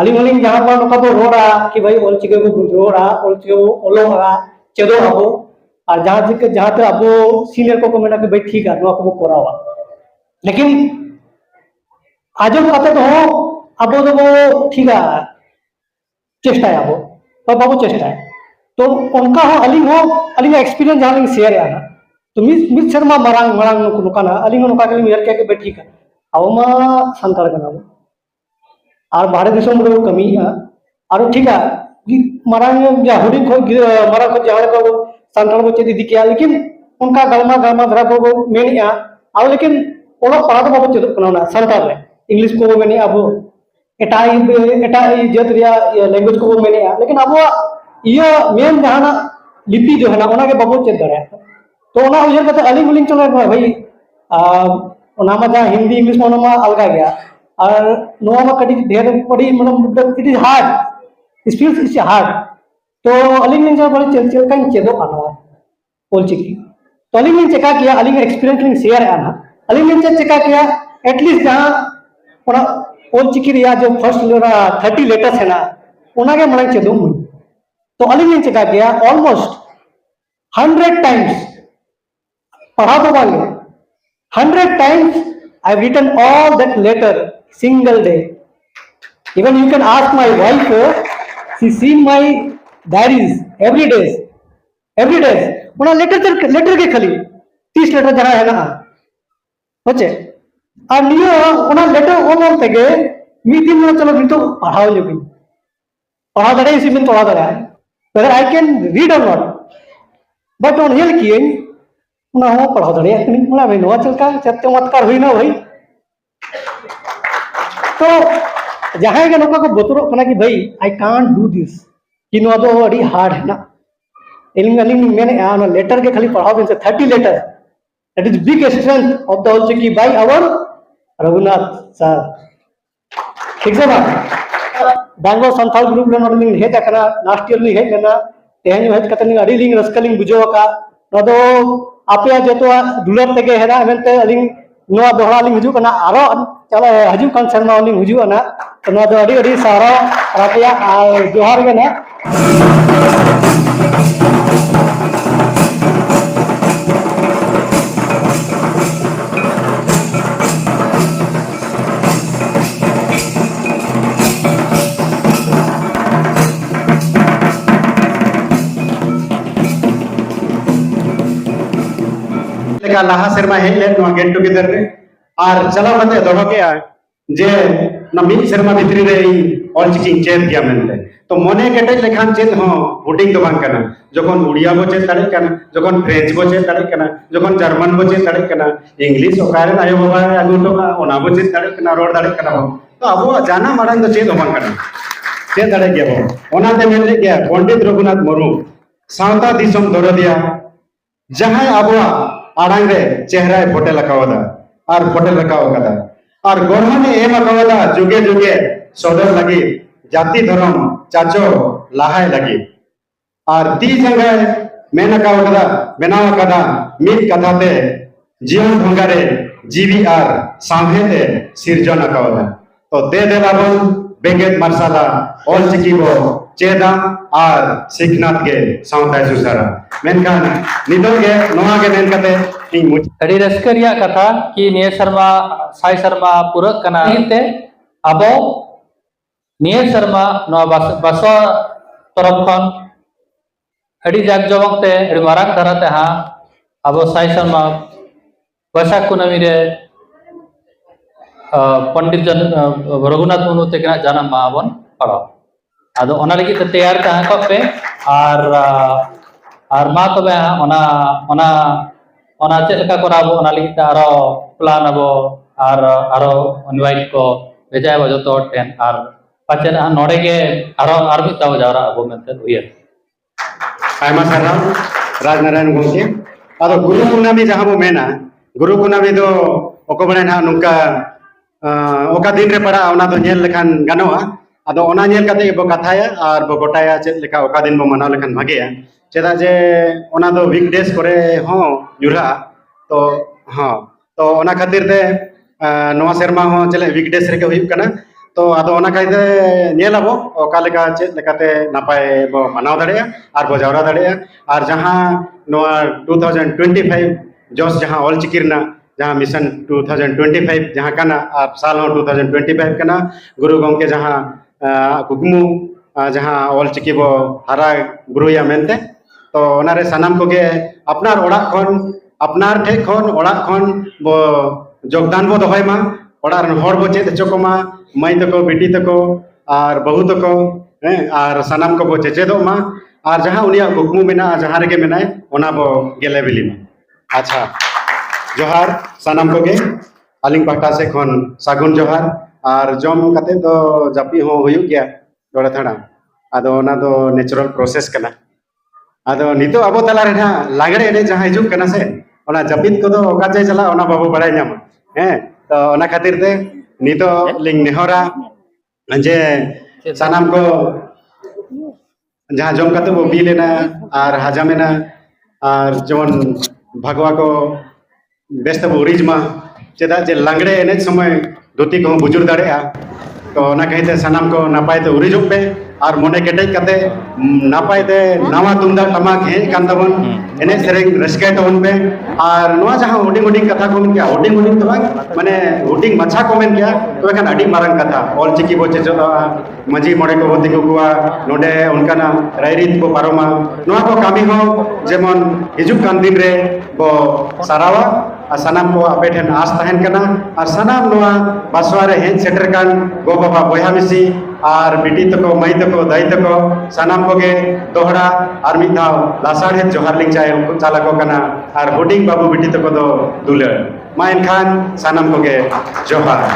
aling aling jahar ba noka bo roda ki bhai olchiki bo roda olchiki ologa chedo abo আর যাহাতে আবো senior को मेना कि भाई ठीक है नोआ को कोरावा लेकिन आजम कते तो आबो दो ठीक है चेष्टा है आबो और बाबू चेष्टा है तो उनका हो अलिंग एक्सपीरियंस जहां लिंग शेयर है तो मिस शर्मा मरांग मरांग नुकाना अलिंग नुका के मेयर के भाई ठीक है अब मा संतार कना और बाहर देशों में कमी है और ठीक है मरांग या हुडिंग को मरांग को जहां को संताल को चेद इदी किया लेकिन उनका गलमा गलमा धरा को मेनिया अब लेकिन ओला पढ़ा तो बाबू चेद कना संताल रे इंग्लिश को मेने अब एटा जात रिया लैंग्वेज को मेनिया लेकिन अब ये मेन जहाना लिपि जो है ना ओना के बाबू चेद दरे तो ओना उजर कते अलिंग उलिंग चले भाई ओना मा जहां हिंदी इंग्लिश में ओना मा अलगा गया और नोआ मा कटी ढेर पड़ी मतलब it is hard speech is hard तो अलिंग लिंग बड़े चल का चेदो आना ओलचिकी तो अलिंग लिंग चेका किया अलिंग एक्सपीरियंस लिंग शेयर आना अलिंग लिंग चेका किया एटलीस्ट जहां ओना ओलचिकी रिया जो फर्स्ट लेरा 30 लेटर्स है ना ओना के मरंग चेदो तो अलिंग लिंग चेका किया ऑलमोस्ट 100 टाइम्स पढ़ा तो बांगे 100 times I have written all that letter single day even you can ask my wife she seen my diaries every day उना लेटर के खाली 30 लेटर जरा है ना होचे और नियो उना लेटर ऑन तेगे मी दिन में चलो बिन तो पढ़ाओ लेकिन पढ़ा दरे इसी बिन पढ़ा दरे whether I can read or not but on हिल किए उना हो पढ़ाओ दरे उना भाई नोआ चल का चमत्कार हुई ना भाई तो जहां के नौका को बतरो कना कि भाई आई कांट डू दिस कि नो तो अड़ी हार्ड है ना एलिंग एलिंग मैंने आना लेटर के खाली पढ़ाओ दिन से 30 letter that is big strength of the ऑलचिकी by our Raghunath sir ठीक से बात बैंगलोर संथाल ग्रुप रे नोलिंग हेज कना लास्ट ईयर में हेज ना तेहन हेज कतनी अड़ी लिंग रस्कलिंग बुझो का नो तो आपे जतो दुलर तके हेरा एमते अलिंग नोआ दोहरा लिंग हुजु कना आरो चलो हजू कान शर्मा लिंग हुजु ना तो नोआ दो अड़ी अड़ी सारा रातिया जोहार गे ना लाहा सेरमा हेज ले नो गेट टुगेदर रे और चला मते दोहो के जे ना मिद सेरमा भितरी रे ऑलचिकी चेद गया मेनते तो मने केटे लेखान चेद हो हुडिंग दो बांग कना जखन उड़िया बो चेद दाड़े कना जखन फ्रेंच बो चेद दाड़े कना जखन जर्मन बो चेद दाड़े कना इंग्लिश ओकारे आयो बाबा आगु तो ओना बो चेद दाड़े कना रोड दाड़े कना तो अब जाना मारन तो चेद बांग कना चेद दाड़े गया बो ओना ते मेन ले गया पंडित रघुनाथ मुर्मू सावता दिसम दरदिया जहां आबवा आड़ांग रे चेहरा फोटे लकावदा और फोटे लकाव कदा और गढ़ने एम अकावदा जुगे जुगे सदर लगी जाति धर्म चाचो लाहाय लगी और ती जंगाय मेन अकावदा बनाव कदा मिद कथाते जीवन ढंगारे जीवी और सांभेते सिरजन अकावदा तो दे देलाबन बेगेत मार्शाला ऑलचिकी बो चेदा और सिखनाथ के सावताय सुसारा मेनखान निदो के नोआ के मेन कते अड़ी रस्करिया कथा कि निये शर्मा साई शर्मा पूरक कना हिते अबो निये शर्मा नो बसो तरफ खन अड़ी जाग जमक ते अड़ी माराक धराते हा अबो साई शर्मा बैसाख कुनामी रे पंडित जन रघुनाथ मुर्मू तकिना जानम माबन पड़ो आदो ओना लगी ते तैयार ता को पे और मा तबे ओना ओना ओना चेक लेका कराबो ओना लगी आरो प्लान आबो आरो इनवाइट को भेजाबो जतो टेन और पाचे नोडे के आरो आर मिताव जावरा आबो मेनते उयर आयमा सारा राजनारायण गोंके आरो गुरु कुनामी जहां बो मेना गुरु कुनामी दो ओको बने ना नुका ओका दिन रे पड़ा ओना दो नेल लेखान गानोआ आदो ओना नेल कते बो कथाया और बो गोटाया चेक लेका ओका दिन बो मनाव लेखान भागेया चेदा जे ओना दो वीकडेज करे हो जुरा तो हाँ तो ओना खातिर ते नवा शर्मा हो चले वीकडेज रे के हुई कना तो आदो ओना कायदे नेलाबो ओका लेका चेद लेकाते नापाय बो मानाव दाड़ेया आर बो जावरा दाड़ेया आर जहां नोआ 2025 जोस जहां ऑल चिकिरना जहां मिशन 2025 जहां काना आर साल हो 2025 काना गुरु गंके जहां कुकमु जहां ऑल चिकी बो हारा गुरुया मेनते तो ओनारे सनाम कोगे अपनार ओड़ा खन अपनार ठे खन ओड़ा खन बो योगदान बो दोहयमा ओड़ार हर बो चेद चकोमा माई तको बेटी तको और बहु तको और सनाम को बो चेचेदोमा और जहां उनिया कुकमु मेना जहां रेगे मेनाय ओना बो गेले बिलिमा अच्छा जोहार सनाम कोगे आलिंग पाटा से खन सागुन जोहार और जम कते तो जापी हो हुयु गया थोड़ा थोड़ा आदो ओना दो नेचुरल प्रोसेस कना आदो नितो अबो तला रे ना लागड़े एने जहां हिजुक कना से ओना जापित को दो ओका जाय चला ओना बाबू बड़ाय नामा तो ओना खातिर ते नितो लिंग नेहरा जे सनाम को जहां जम कते वो बी लेना और हजामेना और जवन भगवा को बेस्त उरिजमा चेदा जे लांगड़े एने समय धोती को बुजुर दाड़ेया तो ओना कहते सनाम को नापाय ते उरिजुप पे और मने केटेज कते नापाय ते नावा तुमदा टमाक हे कान तबन एने सेरेंग रस्के तबन पे और नोआ जहां हुडिंग हुडिंग कथा को क्या हुडिंग हुडिंग तो माने हुडिंग मछा को मेन क्या तो एखान अडी मारंग कथा ऑल चिकी बो चेचोदा मजी मोड़े को बतिको कुआ नोडे उनकाना रायरित को पारोमा नोआ को कामी हो जेमन हिजुक कान दिन रे बो सारावा और सनाम को आपे ठेन आस तहन कना और सनाम नोआ बासवा रे हेन सेटर कान गो बाबा बोया मिसी और बेटी तको मई तको दाई तको सनाम कोगे दोहरा और मिद धाव लासाड़ हे जोहार लिंग चाहे चाला को कना और हुडिंग बाबू बेटी तको दो दुलर मा एनखान सनाम कोगे जोहार